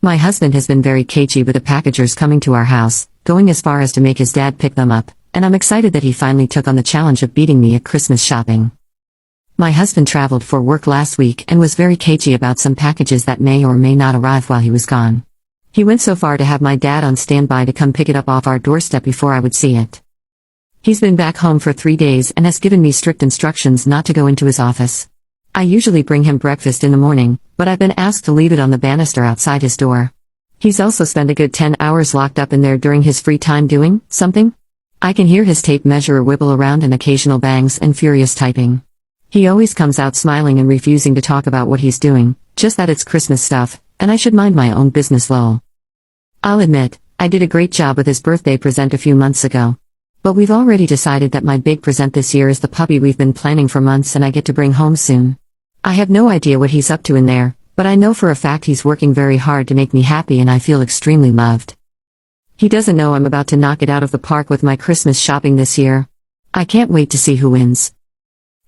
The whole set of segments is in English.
My husband has been very cagey with the packagers coming to our house, going as far as to make his dad pick them up, and I'm excited that he finally took on the challenge of beating me at Christmas shopping. My husband traveled for work last week and was very cagey about some packages that may or may not arrive while he was gone. He went so far to have my dad on standby to come pick it up off our doorstep before I would see it. He's been back home for 3 days and has given me strict instructions not to go into his office. I usually bring him breakfast in the morning, but I've been asked to leave it on the banister outside his door. He's also spent a good 10 hours locked up in there during his free time doing something. I can hear his tape measure wibble around and occasional bangs and furious typing. He always comes out smiling and refusing to talk about what he's doing, just that it's Christmas stuff, and I should mind my own business lol. I'll admit, I did a great job with his birthday present a few months ago. But we've already decided that my big present this year is the puppy we've been planning for months and I get to bring home soon. I have no idea what he's up to in there, but I know for a fact he's working very hard to make me happy and I feel extremely loved. He doesn't know I'm about to knock it out of the park with my Christmas shopping this year. I can't wait to see who wins.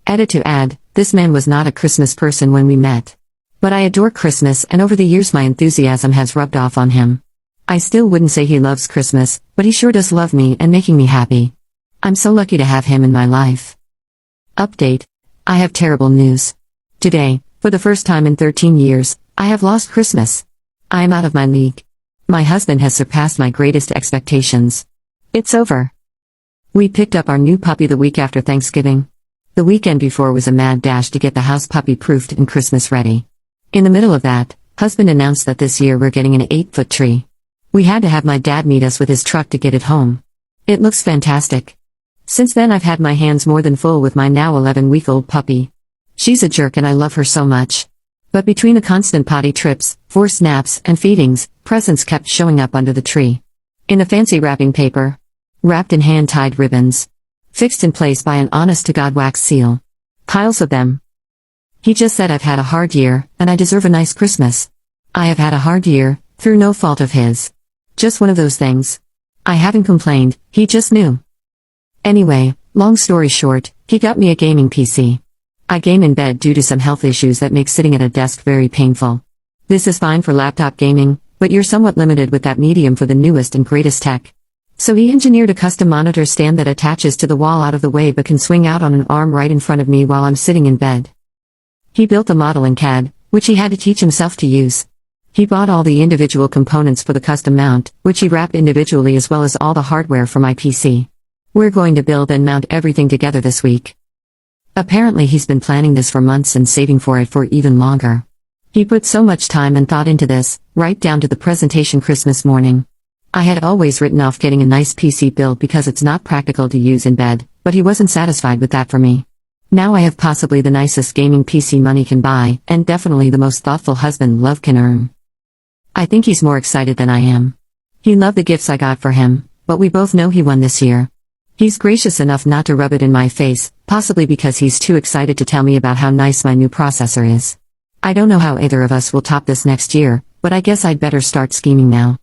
Edit to add, this man was not a Christmas person when we met. But I adore Christmas and over the years my enthusiasm has rubbed off on him. I still wouldn't say he loves Christmas, but he sure does love me and making me happy. I'm so lucky to have him in my life. Update. I have terrible news. Today, for the first time in 13 years, I have lost Christmas. I am out of my league. My husband has surpassed my greatest expectations. It's over. We picked up our new puppy the week after Thanksgiving. The weekend before was a mad dash to get the house puppy-proofed and Christmas ready. In the middle of that, husband announced that this year we're getting an 8-foot tree. We had to have my dad meet us with his truck to get it home. It looks fantastic. Since then I've had my hands more than full with my now 11-week-old puppy. She's a jerk and I love her so much. But between the constant potty trips, forced naps, and feedings, presents kept showing up under the tree. In a fancy wrapping paper. Wrapped in hand-tied ribbons. Fixed in place by an honest-to-God wax seal. Piles of them. He just said I've had a hard year, and I deserve a nice Christmas. I have had a hard year, through no fault of his. Just one of those things. I haven't complained, he just knew. Anyway, long story short, he got me a gaming PC. I game in bed due to some health issues that make sitting at a desk very painful. This is fine for laptop gaming, but you're somewhat limited with that medium for the newest and greatest tech. So he engineered a custom monitor stand that attaches to the wall out of the way but can swing out on an arm right in front of me while I'm sitting in bed. He built the model in CAD, which he had to teach himself to use. He bought all the individual components for the custom mount, which he wrapped individually as well as all the hardware for my PC. We're going to build and mount everything together this week. Apparently he's been planning this for months and saving for it for even longer. He put so much time and thought into this, right down to the presentation Christmas morning. I had always written off getting a nice PC build because it's not practical to use in bed, but he wasn't satisfied with that for me. Now I have possibly the nicest gaming PC money can buy, and definitely the most thoughtful husband love can earn. I think he's more excited than I am. He loved the gifts I got for him, but we both know he won this year. He's gracious enough not to rub it in my face, possibly because he's too excited to tell me about how nice my new processor is. I don't know how either of us will top this next year, but I guess I'd better start scheming now.